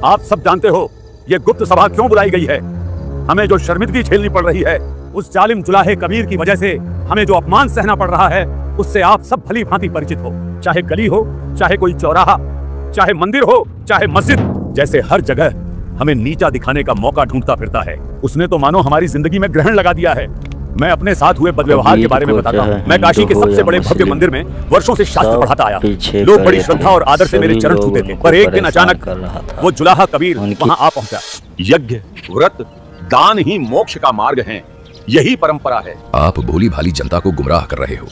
आप सब जानते हो ये गुप्त सभा क्यों बुलाई गई है। हमें जो शर्मिंदगी झेलनी पड़ रही है उस जालिम जुलाहे कबीर की वजह से, हमें जो अपमान सहना पड़ रहा है उससे आप सब भली भांति परिचित हो। चाहे गली हो, चाहे कोई चौराहा, चाहे मंदिर हो, चाहे मस्जिद, जैसे हर जगह हमें नीचा दिखाने का मौका ढूंढता फिरता है। उसने तो मानो हमारी जिंदगी में ग्रहण लगा दिया है। मैं अपने साथ हुए बदव्यवहार के बारे में बताता हूँ। मैं काशी के सबसे बड़े भव्य मंदिर में वर्षों से शास्त्र पढ़ाता आया। लोग बड़ी श्रद्धा और आदर से मेरे चरण छूते थे, पर एक दिन अचानक वो जुलाहा कबीर वहाँ आ पहुंचा। यज्ञ, व्रत, दान ही मोक्ष का मार्ग है, यही परंपरा है। आप भोली भाली जनता को गुमराह कर रहे हो।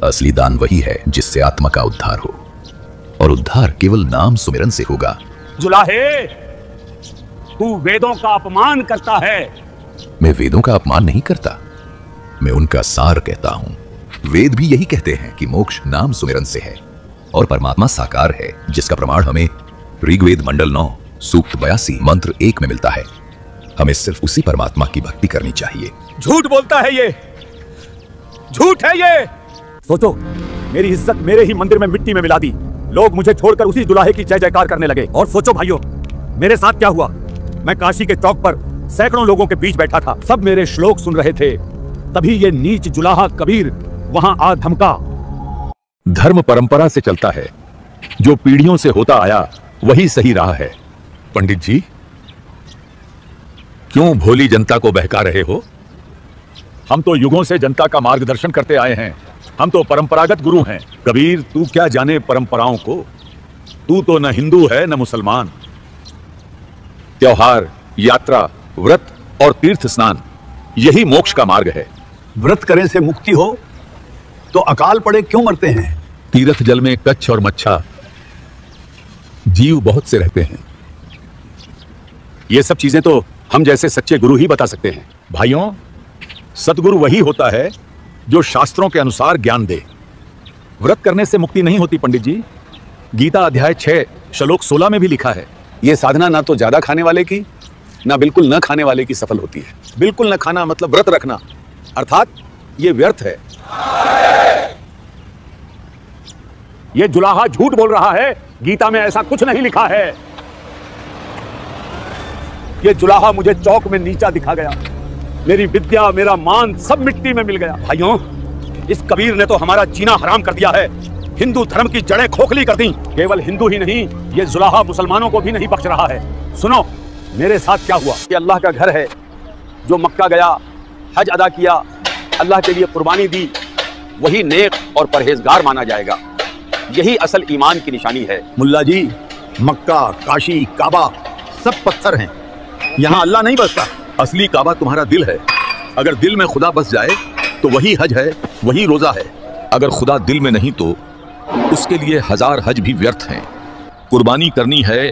असली दान वही है जिससे आत्मा का उद्धार हो, और उद्धार केवल नाम सुमिरन से होगा। जुलाहे, तू वेदों का अपमान करता है। मैं वेदों का अपमान नहीं करता, मैं उनका सार कहता हूं। वेद भी यही कहते हैं कि मोक्ष नाम सुमिरन से है और परमात्मा साकार है, जिसका प्रमाण हमें ऋग्वेद मंडल 9 सूक्त 82 मंत्र 1 में मिलता है। हमें सिर्फ उसी परमात्मा की भक्ति करनी चाहिए। झूठ बोलता है ये, झूठ है ये। सोचो, मेरी इज्जत मेरे ही मंदिर में मिट्टी में मिला दी। लोग मुझे छोड़कर उसी जुलाहे की जय जयकार करने लगे। और सोचो भाइयों, मेरे साथ क्या हुआ। मैं काशी के चौक पर सैकड़ों लोगों के बीच बैठा था, सब मेरे श्लोक सुन रहे थे। तभी ये नीच जुलाहा कबीर वहां आ धमका। धर्म परंपरा से चलता है, जो पीढ़ियों से होता आया वही सही रहा है। पंडित जी, क्यों भोली जनता को बहका रहे हो? हम तो युगों से जनता का मार्गदर्शन करते आए हैं। हम तो परंपरागत गुरु हैं। कबीर, तू क्या जाने परंपराओं को। तू तो न हिंदू है न मुसलमान। त्योहार, यात्रा, व्रत और तीर्थ स्नान, यही मोक्ष का मार्ग है। व्रत करने से मुक्ति हो तो अकाल पड़े क्यों मरते हैं? तीर्थ जल में कच्छ और मच्छा जीव बहुत से रहते हैं। ये सब चीजें तो हम जैसे सच्चे गुरु ही बता सकते हैं। भाइयों, सतगुरु वही होता है जो शास्त्रों के अनुसार ज्ञान दे। व्रत करने से मुक्ति नहीं होती पंडित जी। गीता अध्याय 6 श्लोक 16 में भी लिखा है, ये साधना ना तो ज्यादा खाने वाले की, ना बिल्कुल न खाने वाले की सफल होती है। बिल्कुल न खाना मतलब व्रत रखना, अर्थात ये व्यर्थ है। ये जुलाहा झूठ बोल रहा है। गीता में ऐसा कुछ नहीं लिखा है। ये जुलाहा मुझे चौक में नीचा दिखा गया। मेरी विद्या, मेरा मान सब मिट्टी में मिल गया। भाइयों, इस कबीर ने तो हमारा जीना हराम कर दिया है। हिंदू धर्म की जड़ें खोखली कर दी। केवल हिंदू ही नहीं, ये जुलाहा मुसलमानों को भी नहीं बख्श रहा है। सुनो, मेरे साथ क्या हुआ। ये अल्लाह का घर है। जो मक्का गया, हज अदा किया, अल्लाह के लिए कुर्बानी दी, वही नेक और परहेजगार माना जाएगा। यही असल ईमान की निशानी है। मुल्ला जी, मक्का, काशी, काबा सब पत्थर हैं। यहाँ अल्लाह नहीं बसता। असली काबा तुम्हारा दिल है। अगर दिल में खुदा बस जाए तो वही हज है, वही रोजा है। अगर खुदा दिल में नहीं तो उसके लिए 1000 हज भी व्यर्थ हैं। कुर्बानी करनी है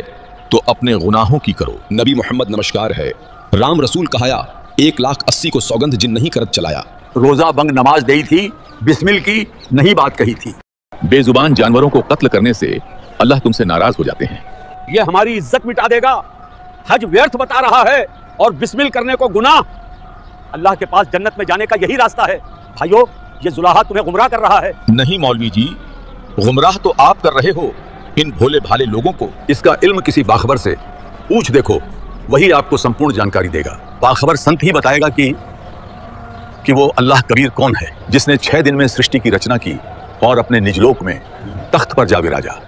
तो अपने गुनाहों की करो। नबी मोहम्मद नमस्कार है। राम रसूल कहाया, 1,80,000 को सौगंध जिन नहीं करत चलाया। रोजा बंग नमाज दी थी, बिस्मिल की नहीं बात कही थी। बेजुबान जानवरों को कत्ल करने से अल्लाह तुमसे नाराज हो जाते हैं। ये हमारी इज्जत मिटा देगा। हज व्यर्थ बता रहा है और बिस्मिल करने को गुनाह। अल्लाह के पास जन्नत में जाने का यही रास्ता है। भाइयों, ये जुलाहा तुम्हें गुमराह कर रहा है। नहीं मौलवी जी, गुमराह तो आप कर रहे हो इन भोले भाले लोगों को। इसका इल्म किसी बाखबर से पूछ देखो, वही आपको संपूर्ण जानकारी देगा। बाखबर संत ही बताएगा कि वो अल्लाह कबीर कौन है, जिसने 6 दिन में सृष्टि की रचना की और अपने निजलोक में तख्त पर जा विराजा।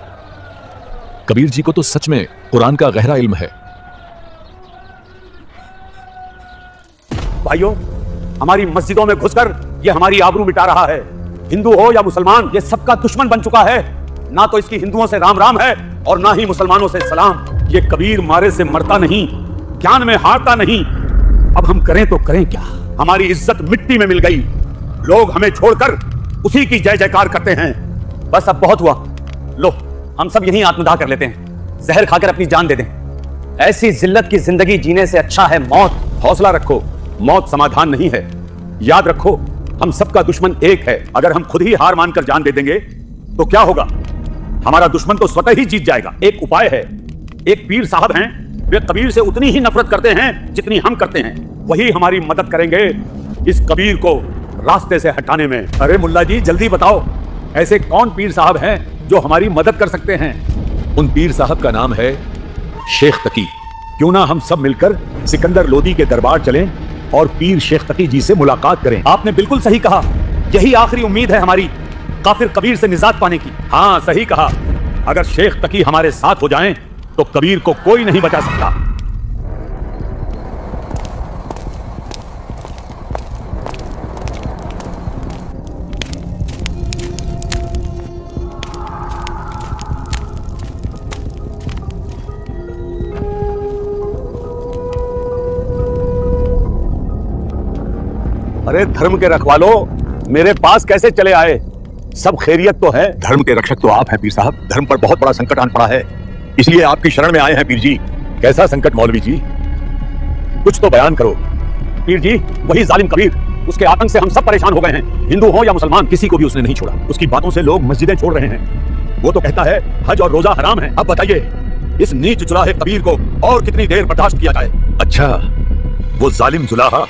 कबीर जी को तो सच में कुरान का गहरा इल्म है। भाइयों, हमारी मस्जिदों में घुसकर ये हमारी आबरू मिटा रहा है। हिंदू हो या मुसलमान, ये सबका दुश्मन बन चुका है। ना तो इसकी हिंदुओं से राम राम है और ना ही मुसलमानों से सलाम। ये कबीर मारे से मरता नहीं, ज्ञान में हारता नहीं। अब हम करें तो करें क्या। हमारी इज्जत मिट्टी में मिल गई। लोग हमें छोड़कर उसी की जय जयकार करते हैं। बस अब बहुत हुआ। लो, हम सब यहीं आत्मदाह कर लेते हैं। जहर खाकर अपनी जान दे दें। ऐसी जिल्लत की जिंदगी जीने से अच्छा है मौत। हौसला रखो, मौत समाधान नहीं है। याद रखो, हम सबका दुश्मन एक है। अगर हम खुद ही हार मानकर जान दे देंगे तो क्या होगा। हमारा दुश्मन तो स्वतः ही जीत जाएगा। एक उपाय है। एक पीर साहब हैं, वे कबीर से उतनी ही नफरत करते हैं जितनी हम करते हैं। वही हमारी मदद करेंगे इस कबीर को रास्ते से हटाने में। अरे मुल्ला जी, जल्दी बताओ, ऐसे कौन पीर साहब हैं जो हमारी मदद कर सकते हैं। उन पीर साहब का नाम है शेख तकी, क्यों ना हम सब मिलकर सिकंदर लोदी के दरबार चलें और पीर शेख तकी जी से मुलाकात करें। आपने बिल्कुल सही कहा, यही आखिरी उम्मीद है हमारी काफिर कबीर से निजात पाने की। हाँ सही कहा, अगर शेख तकी हमारे साथ हो जाएं तो कबीर को कोई नहीं बचा सकता। अरे धर्म के रखवालो, मेरे पास कैसे चले आए? सब खैरियत तो है? धर्म के रक्षक तो आप हैं पीर साहब, धर्म पर बहुत बड़ा संकट आन पड़ा है, इसलिए आपकी शरण में आए हैं पीर जी। कैसा संकट मौलवी जी, कुछ तो बयान करो। पीर जी, वही जालिम कबीर, उसके आतंक से हम सब परेशान हो गए हैं। हिंदू हो या मुसलमान, किसी को भी उसने नहीं छोड़ा। उसकी बातों से लोग मस्जिदें छोड़ रहे हैं। वो तो कहता है हज और रोजा हराम है। अब बताइए, इस नीच जुलाहे कबीर को और कितनी देर बर्दाश्त किया जाए? अच्छा, वो जालिम जुलाहा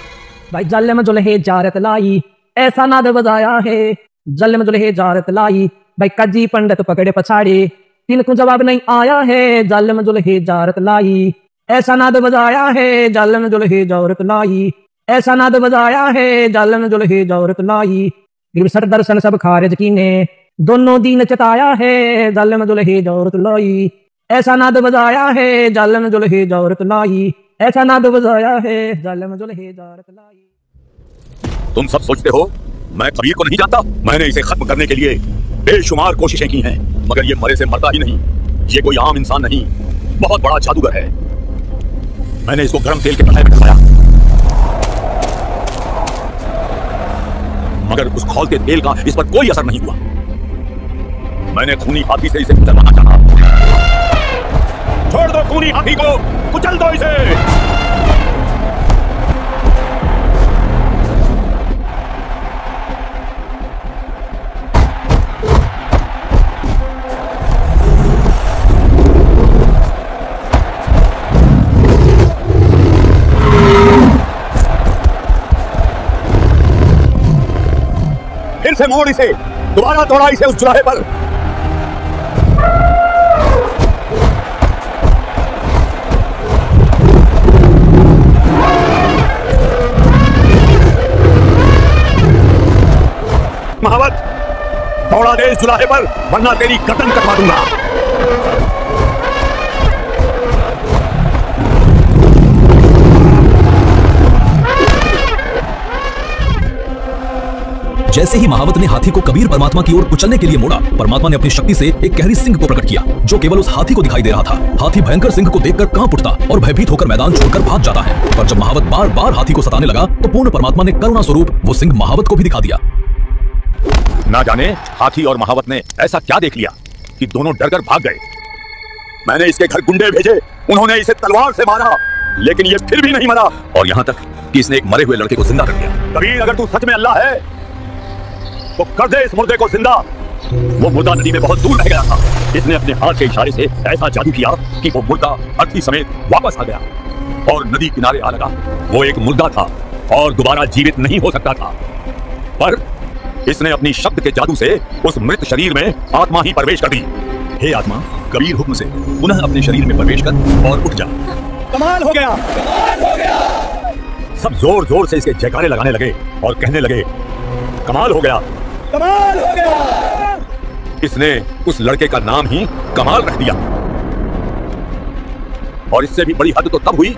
भाई जालिम जुल्हे जारत लाई, ऐसा नाद बजाया है। जालिम जुल्हे जारत लाई, भाई कजी पंडित पकड़े पछाड़े, तिनको जवाब नहीं आया है। जालिम जुल्हे जारत लाई, ऐसा नाद बजाया है। जालिम जुल्हे जारत लाई, ऐसा नाद बजाया है। जालिम जुल्हे जारत लाई, सर दर्शन सब खारिज कीने, दोनों दीन चताया है। जालिम जुल्हे जारत लाई, ऐसा नाद बजाया है। जालिम जुल्हे जारत लाई, ऐसा नाद बजाया है। जालिम जुल्हे जारत लाई। तुम सब सोचते हो मैं कबीर को नहीं जानता। मैंने इसे खत्म करने के लिए बेशुमार कोशिशें की हैं, मगर ये मरे से मरता ही नहीं। ये कोई आम इंसान नहीं, बहुत बड़ा जादूगर है। मैंने इसको गर्म तेल के कढ़ाई में खाया, मगर उस खौलते तेल का इस पर कोई असर नहीं हुआ। मैंने खूनी हाथी से इसे कुचलवाना चाहा। छोड़ दो खूनी हाथी को, कुचल दो इसे। फिर से मोड़ इसे, दोबारा तोड़ा इसे उस चुराहे पर। महावत, दौड़ा दे इस चुराहे पर, वरना तेरी गर्दन कटवा दूंगा। जैसे ही महावत ने हाथी को कबीर परमात्मा की ओर कुचलने के लिए मोड़ा, परमात्मा ने अपनी शक्ति से एक गहरी सिंह को प्रकट किया, जो केवल उस हाथी को दिखाई दे रहा था। हाथी भयंकर सिंह को देखकर कांप उठता और भयभीत होकर मैदान छोड़कर भाग जाता है। पर जब महावत बार बार हाथी को सताने लगा, तो पूर्ण परमात्मा ने करुणा स्वरूप वो सिंह महावत को भी दिखा दिया। ना जाने हाथी और महावत ने ऐसा क्या देख लिया कि दोनों डरकर भाग गए। मैंने इसके घर गुंडे भेजे, उन्होंने इसे तलवार से मारा, लेकिन ये फिर भी नहीं मरा, और यहाँ तक कि इसने एक मरे हुए लड़के को जिंदा कर दिया। कबीर, अगर तू सच में अल्लाह है तो कर दे इस मुर्दे को जिंदा। वो मुर्दा नदी में बहुत दूर रह गया था। इसने अपने हाथ के इशारे से ऐसा जादू किया कि वो मुर्दा अर्थी समेत वापस आ गया और नदी किनारे आ लगा। वो एक मुर्दा था और दोबारा जीवित नहीं हो सकता था, पर इसने अपनी शब्द के जादू से उस मृत शरीर में आत्मा ही प्रवेश कर दी। हे आत्मा, कबीर हुक्म से पुनः अपने शरीर में प्रवेश कर और उठ जा। कमाल हो गया, कमाल हो गया। सब जोर जोर से इसके जयकारे लगाने लगे और कहने लगे, कमाल हो गया, कमाल हो गया। इसने उस लड़के का नाम ही कमाल रख दिया। और इससे भी बड़ी हद तो तब हुई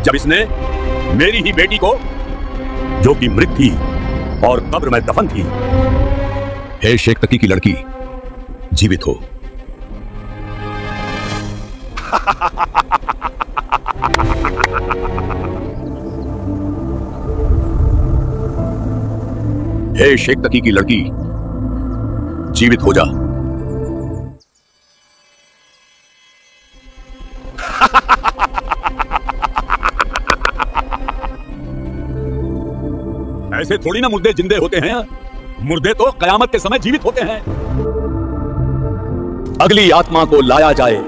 जब इसने मेरी ही बेटी को, जो कि मृत थी और कब्र में दफन थी, हे शेख तकी की लड़की, जीवित हो। हे शेख तकी की लड़की, जीवित हो जा। ऐसे थोड़ी ना मुर्दे जिंदे होते हैं, मुर्दे तो कयामत के समय जीवित होते हैं। अगली आत्मा को लाया जाए।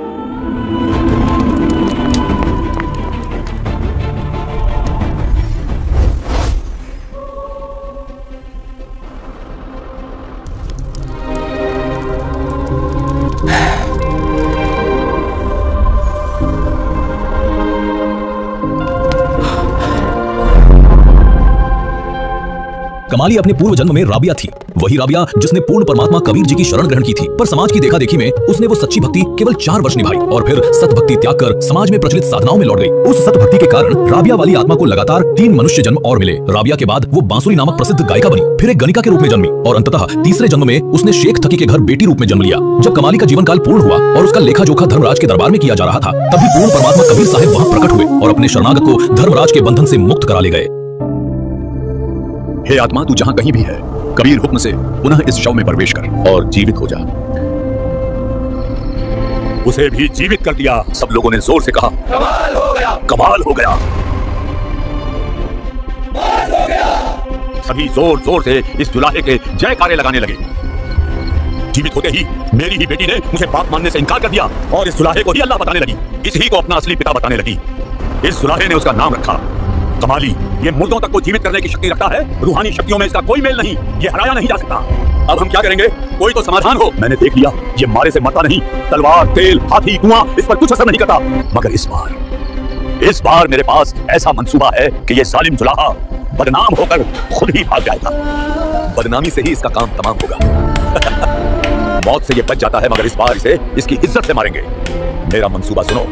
कमाली अपने पूर्व जन्म में राबिया थी, वही राबिया जिसने पूर्ण परमात्मा कबीर जी की शरण ग्रहण की थी। पर समाज की देखा देखी में उसने वो सच्ची भक्ति केवल 4 वर्ष निभाई और फिर सत भक्ति त्याग कर समाज में प्रचलित साधनाओं में लौट गई। उस सत भक्ति के कारण राबिया वाली आत्मा को लगातार 3 मनुष्य जन्म और मिले। राबिया के बाद वो बांसुरी नामक प्रसिद्ध गायिका बनी, फिर एक गणिका के रूप में जन्मी और अंततः तीसरे जन्म में उसने शेख थकी के घर बेटी रूप में जन्म लिया। जब कमाली का जीवन काल पूर्ण हुआ और उसका लेखा जोखा धर्मराज के दरबार में किया जा रहा था, तभी पूर्ण परमात्मा कबीर साहिब वहां प्रकट हुए और अपने शरणागत को धर्मराज के बंधन से मुक्त करा ले गए। हे आत्मा, तू जहां कहीं भी है, कबीर हुक्म से पुनः इस शव में प्रवेश कर और जीवित हो जा। उसे भी जीवित कर दिया। सब लोगों ने जोर से कहा, कमाल हो गया, कमाल हो गया, कमाल हो गया। सभी जोर जोर से इस जुलाहे के जयकारे लगाने लगे। जीवित होते ही मेरी ही बेटी ने मुझे बाप मानने से इनकार कर दिया और इस जुलाहे को ही अल्लाह बताने लगी, इसी को अपना असली पिता बताने लगी। इस जुलाहे ने उसका नाम रखा कमाली। ये मुर्दों तक को जीवित करने की शक्ति रखता है, रूहानी शक्तियों में इसका कोई मेल नहीं, ये हराया नहीं जा सकता। अब हम क्या करेंगे? कोई तो समाधान हो। मैंने देख लिया, ये मारे से मरता नहीं, तलवार, तेल, हाथी, कुआं, इस पर कुछ असर नहीं करता। मगर इस बार मेरे पास ऐसा मंसूबा है कि ये जालिम जुलाहा बदनाम होकर खुद ही भाग जाएगा। बदनामी से ही इसका काम तमाम होगा। मौत से ये बच जाता है, मगर इस बार इसे इसकी इज्जत से मारेंगे। मेरा मंसूबा सुनो।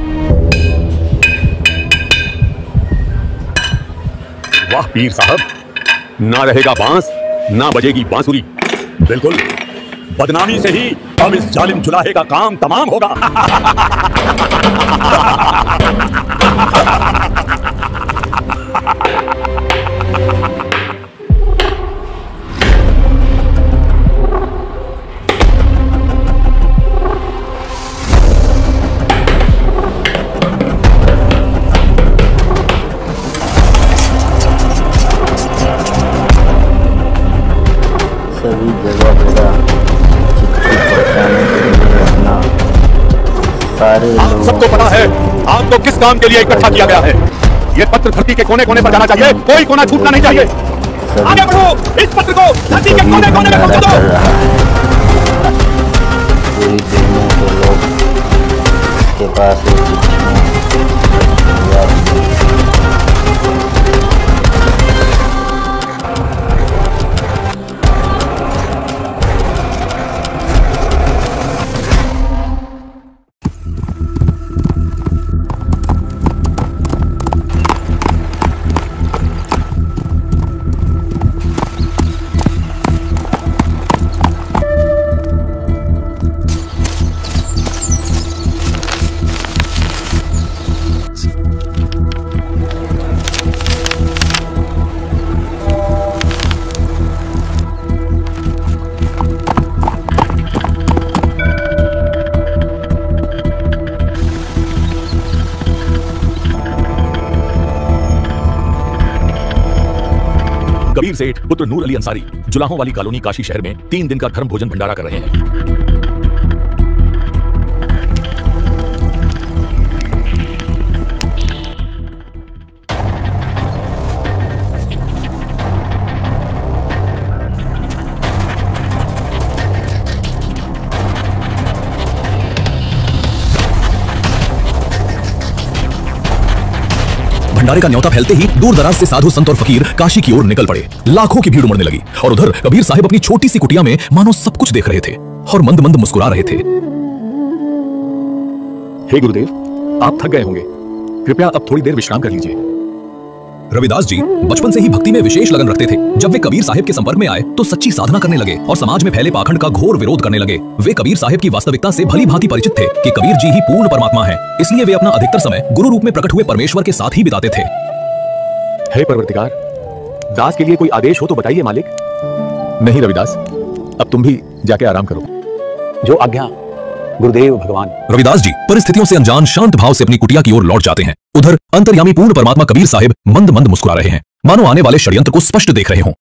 वाह पीर साहब, ना रहेगा बांस, ना बजेगी बांसुरी। बिल्कुल, बदनामी से ही अब इस जालिम जुलाहे का काम तमाम होगा। सभी जगह चिट्ठी पहुंचाने के लिए अपना सारे आप सबको पता है आपको किस काम के लिए इकट्ठा किया गया है। ये पत्र धरती के कोने कोने पर जाना चाहिए, कोई कोना छूटना नहीं चाहिए। आगे बढ़ो, इस पत्र को धरती के कोने कोने में पहुंचा दो। पूरी दुनिया के लोग के पास ये चिट्ठियां कबीर सेठ पुत्र नूर अली अंसारी जुलाहों वाली कॉलोनी काशी शहर में 3 दिन का धर्म भोजन भंडारा कर रहे हैं। भंडारे का न्योता फैलते ही दूर दराज से साधु संत और फकीर काशी की ओर निकल पड़े। लाखों की भीड़ उमड़ने लगी और उधर कबीर साहिब अपनी छोटी सी कुटिया में मानो सब कुछ देख रहे थे और मंद मंद मुस्कुरा रहे थे। हे गुरुदेव, आप थक गए होंगे, कृपया अब थोड़ी देर विश्राम कर लीजिए। रविदास जी बचपन से ही भक्ति में विशेष लगन रखते थे। जब वे कबीर साहिब के संपर्क में आए तो सच्ची साधना करने लगे और समाज में फैले पाखंड का घोर विरोध करने लगे। वे कबीर साहिब की वास्तविकता से भली भांति परिचित थे कि कबीर जी ही पूर्ण परमात्मा हैं। इसलिए वे अपना अधिकतर समय गुरु रूप में प्रकट हुए परमेश्वर के साथ ही बिताते थे। हे परवरदिगार, दास के लिए कोई आदेश हो तो बताइए मालिक। नहीं रविदास, अब तुम भी जाके आराम करो। जो आज्ञा गुरुदेव भगवान। रविदास जी परिस्थितियों से अनजान शांत भाव से अपनी कुटिया की ओर लौट जाते हैं। उधर अंतर्यामी पूर्ण परमात्मा कबीर साहिब मंद मंद मुस्कुरा रहे हैं, मानो आने वाले षड्यंत्र को स्पष्ट देख रहे हों।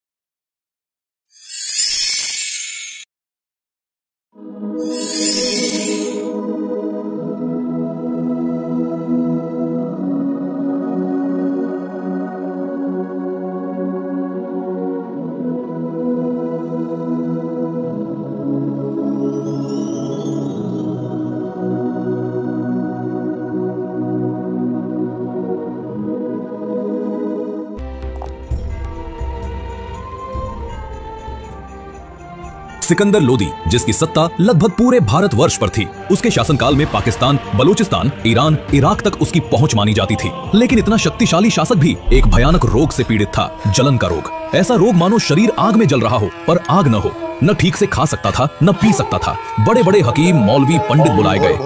सिकंदर लोदी, जिसकी सत्ता लगभग पूरे भारतवर्ष पर थी। उसके शासनकाल में पाकिस्तान, बलूचिस्तान, ईरान, इराक तक उसकी पहुंच मानी जाती थी। लेकिन इतना शक्तिशाली शासक भी एक भयानक रोग से पीड़ित था, जलन का रोग। ऐसा रोग मानो शरीर आग में जल रहा हो पर आग न हो। न ठीक से खा सकता था, न पी सकता था। बड़े बड़े हकीम, मौलवी, पंडित बुलाए गए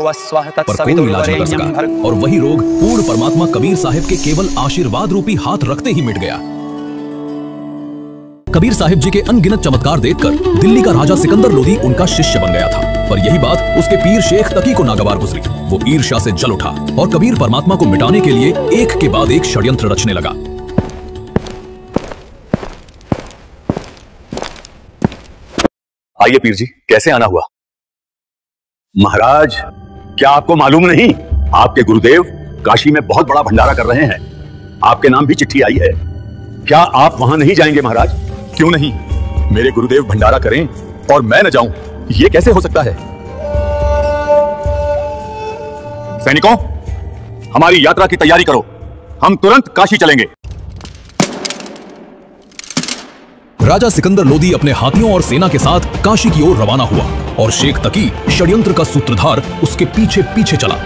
पर कोई इलाज न कर सका। और वही रोग पूर्ण परमात्मा कबीर साहिब के केवल आशीर्वाद रूपी हाथ रखते ही मिट गया। कबीर साहिब जी के अनगिनत चमत्कार देखकर दिल्ली का राजा सिकंदर लोदी उनका शिष्य बन गया था। पर यही बात उसके पीर शेख तकी को नागवार गुजरी। वो ईर्ष्या से जल उठा और कबीर परमात्मा को मिटाने के लिए एक के बाद एक षड्यंत्र रचने लगा। आइए पीर जी, कैसे आना हुआ? महाराज, क्या आपको मालूम नहीं, आपके गुरुदेव काशी में बहुत बड़ा भंडारा कर रहे हैं। आपके नाम भी चिट्ठी आई है। क्या आप वहां नहीं जाएंगे महाराज? क्यों नहीं? मेरे गुरुदेव भंडारा करें और मैं न जाऊं, ये कैसे हो सकता है? सैनिकों, हमारी यात्रा की तैयारी करो, हम तुरंत काशी चलेंगे। राजा सिकंदर लोदी अपने हाथियों और सेना के साथ काशी की ओर रवाना हुआ और शेख तकी, षड्यंत्र का सूत्रधार, उसके पीछे पीछे चला।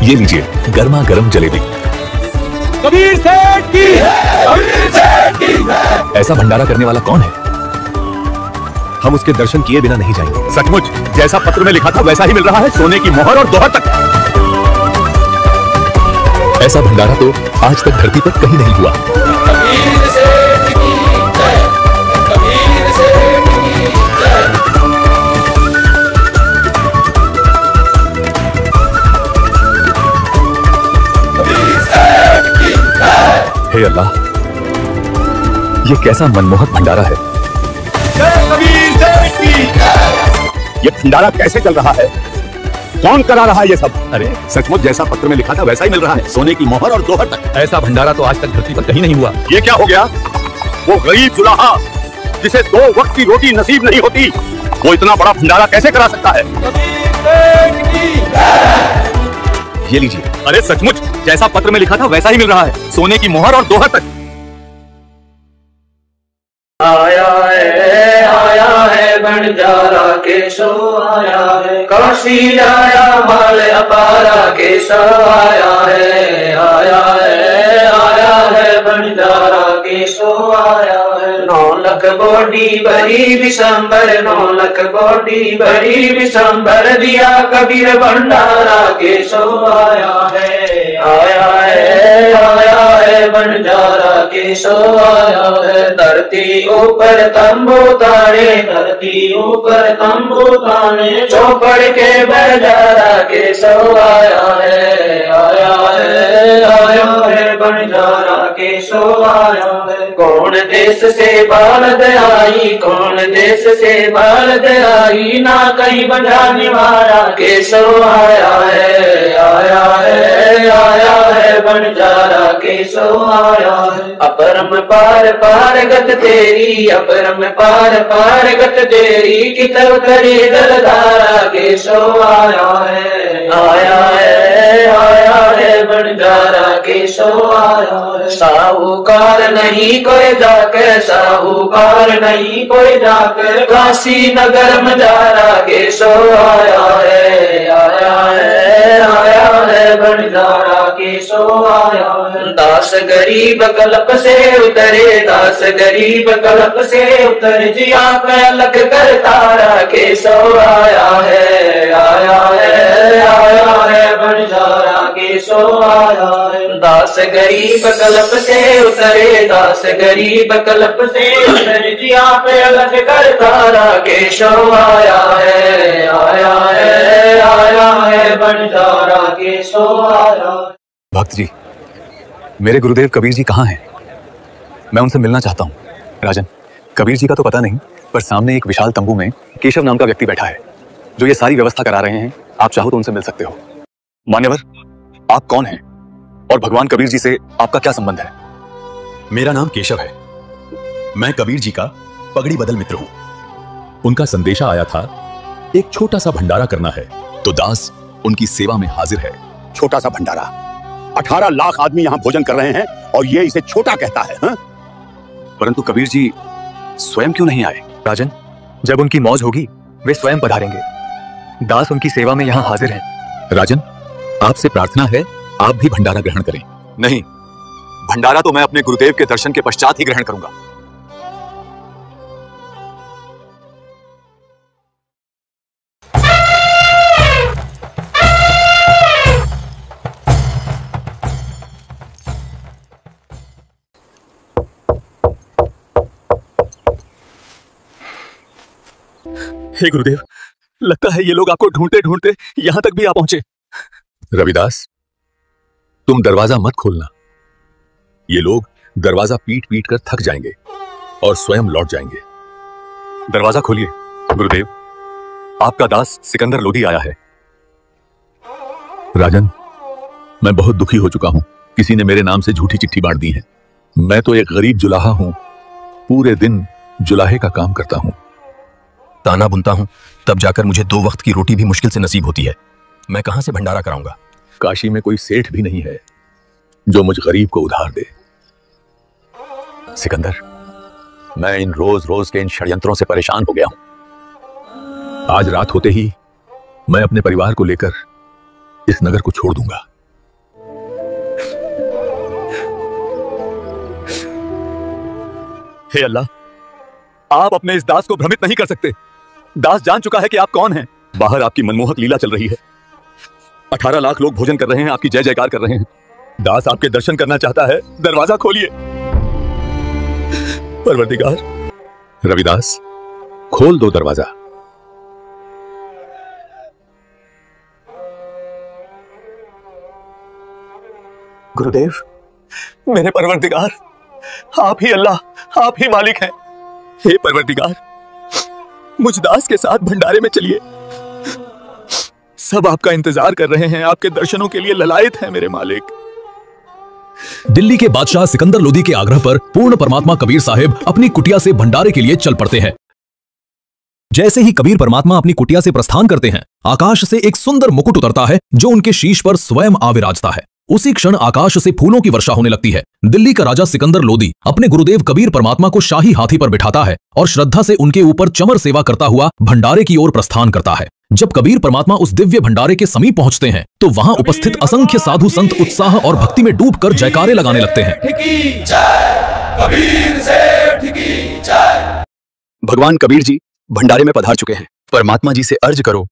ये लीजिए गर्मा गर्म जलेबी। कबीर सेठ की है, कबीर सेठ की है। ऐसा भंडारा करने वाला कौन है? हम उसके दर्शन किए बिना नहीं जाएंगे। सचमुच जैसा पत्र में लिखा था वैसा ही मिल रहा है, सोने की मोहर और दोहर तक। ऐसा भंडारा तो आज तक धरती पर कहीं नहीं हुआ। कबीर सेठ की जय, कबीर सेठ की जय। हे अल्लाह, ये कैसा मनमोहक भंडारा है। कबीर सेठ की। ये भंडारा कैसे चल रहा है? कौन करा रहा है ये सब? अरे सचमुच जैसा पत्र में लिखा था वैसा ही मिल रहा है, सोने की मोहर और दोहर तक। ऐसा भंडारा तो आज तक धरती पर कहीं नहीं हुआ। ये क्या हो गया? वो गरीब जुलाहा जिसे 2 वक्त की रोटी नसीब नहीं होती, वो इतना बड़ा भंडारा कैसे करा सकता है? ये लीजिए। अरे सचमुच जैसा पत्र में लिखा था वैसा ही मिल रहा है, सोने की मोहर और दोहर तक। आया है बंजारा केशो आया है, काशी आया माल अपारा केशो आया है बंजारा केशो आया है। 9 लाख बॉडी बड़ी विशंबर, 9 लाख बॉडी बड़ी विशंबर, दिया कबीर भंडारा केशो आया है बंजारा केशो आया है। धरती ऊपर तंबू ताने, धरती ऊपर तंबू ताने, चौपड़ के बंजारा केशो आया है बंजारा केशो आया है। कौन देश से बालद आई, कौन देश से बालद आई, ना कहीं बजाने वाला केशो आया है बंजारा केशो आया है। अपरम पार पार गत तेरी, अपरम पार पार गत तेरी, कितव करे दलदारा केशो आया है बंजारा केशो आया है। साहूकार नहीं कोई जाकर, साहूकार नहीं कोई जाकर, काशी नगर मजारा केशो आया है बंजारा केशो आया है। दास गरीब कल्प से उतरे, दास गरीब कल्प से उतर, जिया पे अलग कर तारा केशो आया है बंजारा केशो आया है। दास गरीब कल्प से उतरे, दास गरीब कल्प से उतर, जिया पे अलग कर तारा केशो आया है बंजारा केशो आया। भक्त जी, मेरे गुरुदेव कबीर जी कहाँ हैं? मैं उनसे मिलना चाहता हूँ। राजन, कबीर जी का तो पता नहीं, पर सामने एक विशाल तंबू में केशव नाम का व्यक्ति बैठा है जो ये सारी व्यवस्था करा रहे हैं। आप चाहो तो उनसे मिल सकते हो। मान्यवर, आप कौन हैं और भगवान कबीर जी से आपका क्या संबंध है? मेरा नाम केशव है। मैं कबीर जी का पगड़ी बदल मित्र हूं। उनका संदेशा आया था एक छोटा सा भंडारा करना है, तो दास उनकी सेवा में हाजिर है। छोटा सा भंडारा? 18 लाख आदमी यहाँ भोजन कर रहे हैं और ये इसे छोटा कहता है? हाँ? परंतु कबीर जी स्वयं क्यों नहीं आए? राजन, जब उनकी मौज होगी वे स्वयं पधारेंगे। दास उनकी सेवा में यहाँ हाजिर हैं। राजन, आपसे प्रार्थना है आप भी भंडारा ग्रहण करें। नहीं, भंडारा तो मैं अपने गुरुदेव के दर्शन के पश्चात ही ग्रहण करूंगा। हे गुरुदेव, लगता है ये लोग आपको ढूंढते ढूंढते यहां तक भी आ पहुंचे। रविदास, तुम दरवाजा मत खोलना। ये लोग दरवाजा पीट पीट कर थक जाएंगे और स्वयं लौट जाएंगे। दरवाजा खोलिए गुरुदेव, आपका दास सिकंदर लोधी आया है। राजन, मैं बहुत दुखी हो चुका हूं। किसी ने मेरे नाम से झूठी चिट्ठी बांट दी है। मैं तो एक गरीब जुलाहा हूं, पूरे दिन जुलाहे का काम करता हूं, ताना बुनता हूं, तब जाकर मुझे 2 वक्त की रोटी भी मुश्किल से नसीब होती है। मैं कहां से भंडारा कराऊंगा? काशी में कोई सेठ भी नहीं है जो मुझ गरीब को उधार दे। सिकंदर, मैं इन रोज रोज के इन षड्यंत्रों से परेशान हो गया हूं। आज रात होते ही मैं अपने परिवार को लेकर इस नगर को छोड़ दूंगा। हे अल्लाह, आप अपने इस दास को भ्रमित नहीं कर सकते। दास जान चुका है कि आप कौन हैं। बाहर आपकी मनमोहक लीला चल रही है। 18 लाख लोग भोजन कर रहे हैं, आपकी जय जयकार कर रहे हैं। दास आपके दर्शन करना चाहता है, दरवाजा खोलिए। परवरदिगार। रविदास, खोल दो दरवाजा। गुरुदेव, मेरे परवरदिगार, आप ही अल्लाह, आप ही मालिक हैं। हे परवरदिगार, मुझ दास के साथ भंडारे में चलिए। सब आपका इंतजार कर रहे हैं, आपके दर्शनों के लिए ललायत हैं मेरे मालिक। दिल्ली के बादशाह सिकंदर लोधी के आग्रह पर पूर्ण परमात्मा कबीर साहिब अपनी कुटिया से भंडारे के लिए चल पड़ते हैं। जैसे ही कबीर परमात्मा अपनी कुटिया से प्रस्थान करते हैं, आकाश से एक सुंदर मुकुट उतरता है जो उनके शीश पर स्वयं आविराजता है। उसी क्षण आकाश से फूलों की वर्षा होने लगती है। दिल्ली का राजा सिकंदर लोधी अपने गुरुदेव कबीर परमात्मा को शाही हाथी पर बिठाता है और श्रद्धा से उनके ऊपर चमर सेवा करता हुआ भंडारे की ओर प्रस्थान करता है। जब कबीर परमात्मा उस दिव्य भंडारे के समीप पहुंचते हैं तो वहां उपस्थित असंख्य साधु संत उत्साह और भक्ति में डूबकर जयकारे लगाने लगते हैं। भगवान कबीर जी भंडारे में पधार चुके हैं। परमात्मा जी से अर्ज करो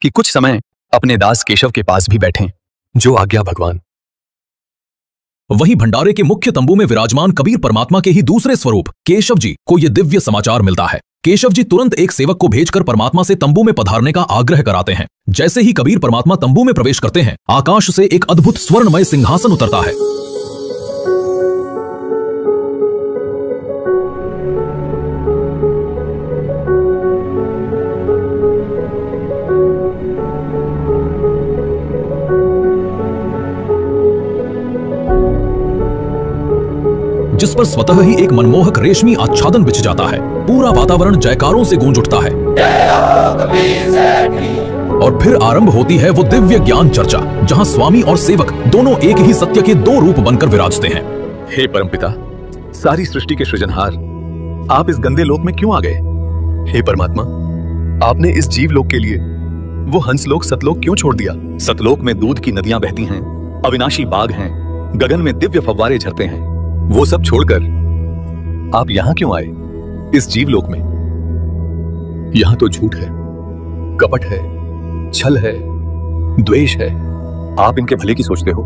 कि कुछ समय अपने दास केशव के पास भी बैठें। जो आज्ञा भगवान। वहीं भंडारे के मुख्य तंबू में विराजमान कबीर परमात्मा के ही दूसरे स्वरूप केशव जी को यह दिव्य समाचार मिलता है। केशव जी तुरंत एक सेवक को भेजकर परमात्मा से तंबू में पधारने का आग्रह कराते हैं। जैसे ही कबीर परमात्मा तंबू में प्रवेश करते हैं, आकाश से एक अद्भुत स्वर्णमय सिंहासन उतरता है। जिस पर स्वतः ही एक मनमोहक रेशमी आच्छादन बिछ जाता है। पूरा वातावरण जयकारों से गूंज उठता है और फिर आरंभ होती है वो दिव्य ज्ञान चर्चा, जहां स्वामी और सेवक दोनों एक ही सत्य के 2 रूप बनकर विराजते हैं। हे परमपिता, सारी सृष्टि के सृजनहार, आप इस गंदे लोक में क्यों आ गए? हे परमात्मा, आपने इस जीव लोक के लिए वो हंसलोक सतलोक क्यों छोड़ दिया? सतलोक में दूध की नदियां बहती हैं, अविनाशी बाग हैं, गगन में दिव्य फव्वारे झरते हैं। वो सब छोड़कर आप यहां क्यों आए इस जीवलोक में? यहां तो झूठ है, कपट है, छल है, द्वेष है। आप इनके भले की सोचते हो,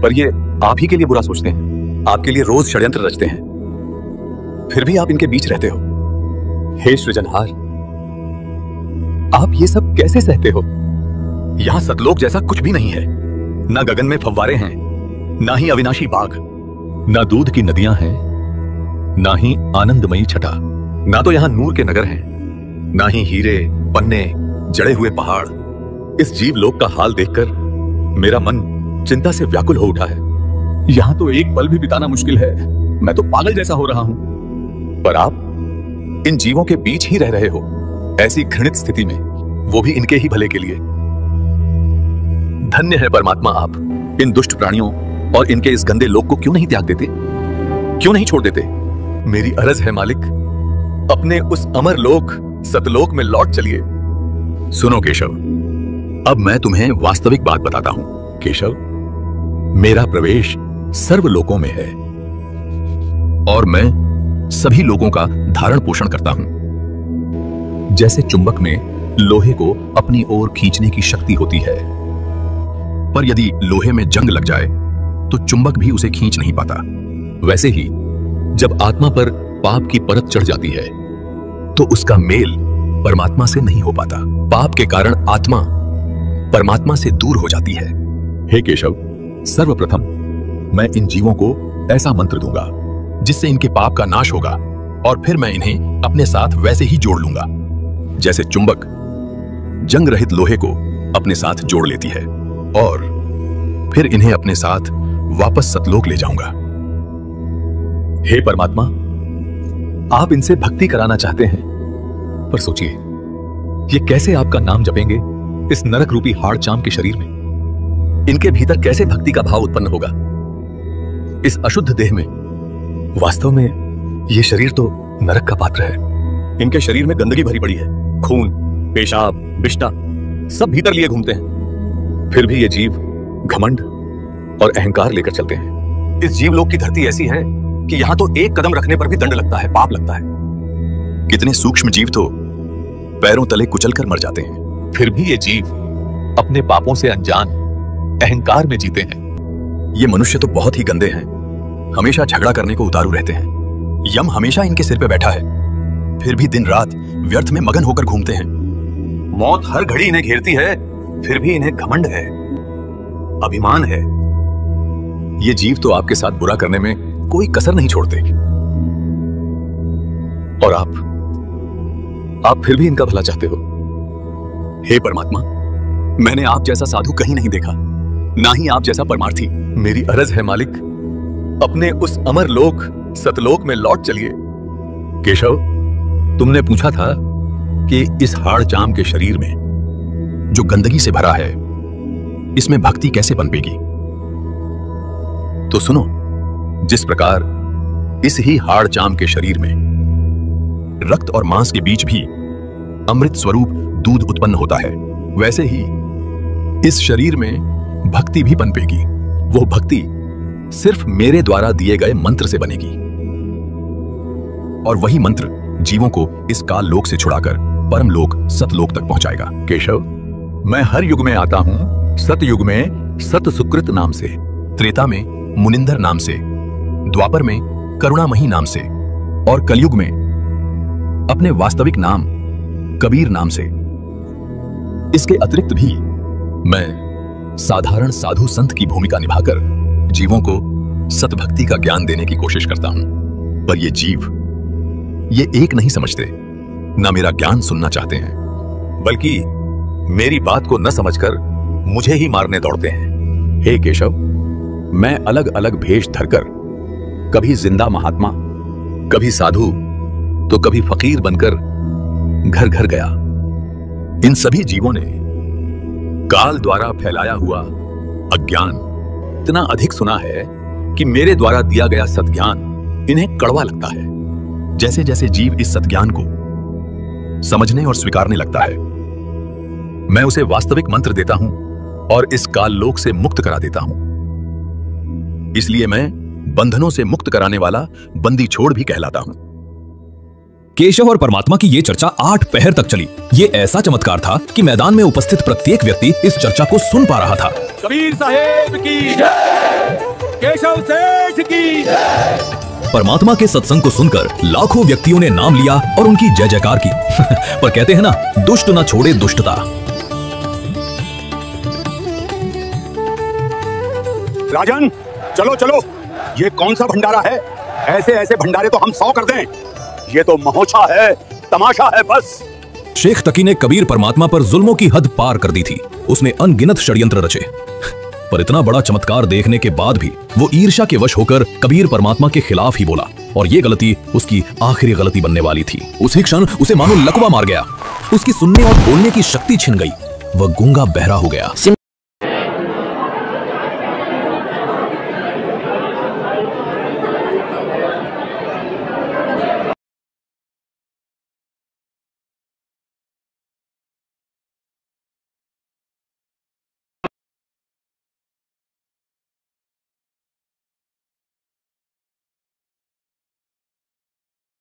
पर ये आप ही के लिए बुरा सोचते हैं। आपके लिए रोज षड्यंत्र रचते हैं, फिर भी आप इनके बीच रहते हो। हे सृजनहार, आप ये सब कैसे सहते हो? यहां सतलोक जैसा कुछ भी नहीं है। ना गगन में फव्वारे हैं, ना ही अविनाशी बाग, ना दूध की नदियां हैं, ना ही आनंदमयी छटा। ना तो यहां नूर के नगर हैं, ना ही हीरे पन्ने जड़े हुए पहाड़। इस जीवलोक का हाल देखकर मेरा मन चिंता से व्याकुल हो उठा है। यहां तो एक पल भी बिताना मुश्किल है। मैं तो पागल जैसा हो रहा हूं। पर आप इन जीवों के बीच ही रह रहे हो, ऐसी घृणित स्थिति में, वो भी इनके ही भले के लिए। धन्य है परमात्मा आप इन दुष्ट प्राणियों और इनके इस गंदे लोक को क्यों नहीं त्याग देते, क्यों नहीं छोड़ देते। मेरी अर्ज है मालिक, अपने उस अमर लोक सतलोक में लौट चलिए। सुनो केशव, अब मैं तुम्हें वास्तविक बात बताता हूं। केशव, मेरा प्रवेश सर्वलोकों में है और मैं सभी लोगों का धारण पोषण करता हूं। जैसे चुंबक में लोहे को अपनी ओर खींचने की शक्ति होती है, पर यदि लोहे में जंग लग जाए तो चुंबक भी उसे खींच नहीं पाता, वैसे ही जब आत्मा पर पाप की परत चढ़ जाती है तो उसका मेल परमात्मा से नहीं हो पाता। पाप के कारण आत्मा परमात्मा से दूर हो जाती है। हे केशव, सर्वप्रथम मैं इन जीवों को ऐसा मंत्र दूंगा जिससे इनके पाप का नाश होगा, और फिर मैं इन्हें अपने साथ वैसे ही जोड़ लूंगा जैसे चुंबक जंग रहित लोहे को अपने साथ जोड़ लेती है, और फिर इन्हें अपने साथ वापस सतलोक ले जाऊंगा। हे परमात्मा, आप इनसे भक्ति कराना चाहते हैं, पर सोचिए ये कैसे आपका नाम जपेंगे इस नरक रूपी हाड़ चाम के शरीर में। इनके भीतर कैसे भक्ति का भाव उत्पन्न होगा इस अशुद्ध देह में। वास्तव में ये शरीर तो नरक का पात्र है। इनके शरीर में गंदगी भरी पड़ी है, खून, पेशाब, विष्ठा सब भीतर लिए घूमते हैं। फिर भी ये जीव घमंड और अहंकार लेकर चलते हैं। इस जीवलोक की धरती ऐसी है कि यहां तो एक कदम रखने पर भी दंड लगता है, पाप लगता है। कितने सूक्ष्म जीव तो पैरों तले कुचलकर मर जाते हैं। फिर भी ये जीव अपने पापों से अनजान अहंकार में जीते हैं। ये मनुष्य तो बहुत ही गंदे हैं, हमेशा झगड़ा करने को उतारू रहते हैं। यम हमेशा इनके सिर पे बैठा है, फिर भी दिन रात व्यर्थ में मगन होकर घूमते हैं। मौत हर घड़ी इन्हें घेरती है, फिर भी इन्हें घमंड है, अभिमान है। ये जीव तो आपके साथ बुरा करने में कोई कसर नहीं छोड़ते, और आप फिर भी इनका भला चाहते हो। हे परमात्मा, मैंने आप जैसा साधु कहीं नहीं देखा, ना ही आप जैसा परमार्थी। मेरी अर्ज है मालिक, अपने उस अमर लोक सतलोक में लौट चलिए। केशव, तुमने पूछा था कि इस हाड़ चाम के शरीर में जो गंदगी से भरा है, इसमें भक्ति कैसे पनपेगी। तो सुनो, जिस प्रकार इस ही हाड़ चाम के शरीर में रक्त और मांस के बीच भी अमृत स्वरूप दूध उत्पन्न होता है, वैसे ही इस शरीर में भक्ति भी पनपेगी। वो भक्ति सिर्फ मेरे द्वारा दिए गए मंत्र से बनेगी, और वही मंत्र जीवों को इस काल लोक से छुड़ाकर परम लोक सतलोक तक पहुंचाएगा। केशव, मैं हर युग में आता हूं, सतयुग में सत सुकृत नाम से, त्रेता में मुनिंदर नाम से, द्वापर में करुणामयी नाम से, और कलयुग में अपने वास्तविक नाम कबीर नाम से। इसके अतिरिक्त भी मैं साधारण साधु संत की भूमिका निभाकर जीवों को सतभक्ति का ज्ञान देने की कोशिश करता हूं। पर ये जीव ये एक नहीं समझते, ना मेरा ज्ञान सुनना चाहते हैं, बल्कि मेरी बात को न समझकर मुझे ही मारने दौड़ते हैं। हे केशव, मैं अलग अलग भेष धरकर कभी जिंदा महात्मा, कभी साधु, तो कभी फकीर बनकर घर घर गया। इन सभी जीवों ने काल द्वारा फैलाया हुआ अज्ञान इतना अधिक सुना है कि मेरे द्वारा दिया गया सत्ज्ञान इन्हें कड़वा लगता है। जैसे जैसे जीव इस सत्ज्ञान को समझने और स्वीकारने लगता है, मैं उसे वास्तविक मंत्र देता हूं और इस काल लोक से मुक्त करा देता हूं। इसलिए मैं बंधनों से मुक्त कराने वाला बंदी छोड़ भी कहलाता हूं। केशव और परमात्मा की ये चर्चा 8 पहर तक चली। ये ऐसा चमत्कार था कि मैदान में उपस्थित प्रत्येक व्यक्ति इस चर्चा को सुन पा रहा था। कबीर साहेब की जय, केशव सेठ की जय। परमात्मा के सत्संग को सुनकर लाखों व्यक्तियों ने नाम लिया और उनकी जय जयकार की। पर कहते हैं ना, दुष्ट ना छोड़े दुष्टता। राजन, चलो चलो, ये कौन सा भंडारा है ऐसे ऐसे भंडारे तो हम 100 कर दें। ये तो महोछा है, तमाशा है बस। शेख तकी ने कबीर परमात्मा पर जुल्मों की हद पार कर दी थी। उसने अनगिनत षड्यंत्र रचे, पर इतना बड़ा चमत्कार देखने के बाद भी वो ईर्ष्या के वश होकर कबीर परमात्मा के खिलाफ ही बोला, और ये गलती उसकी आखिरी गलती बनने वाली थी। उसी क्षण उसे मानो लकवा मार गया। उसकी सुनने और बोलने की शक्ति छिन गई। वह गूंगा बहरा हो गया।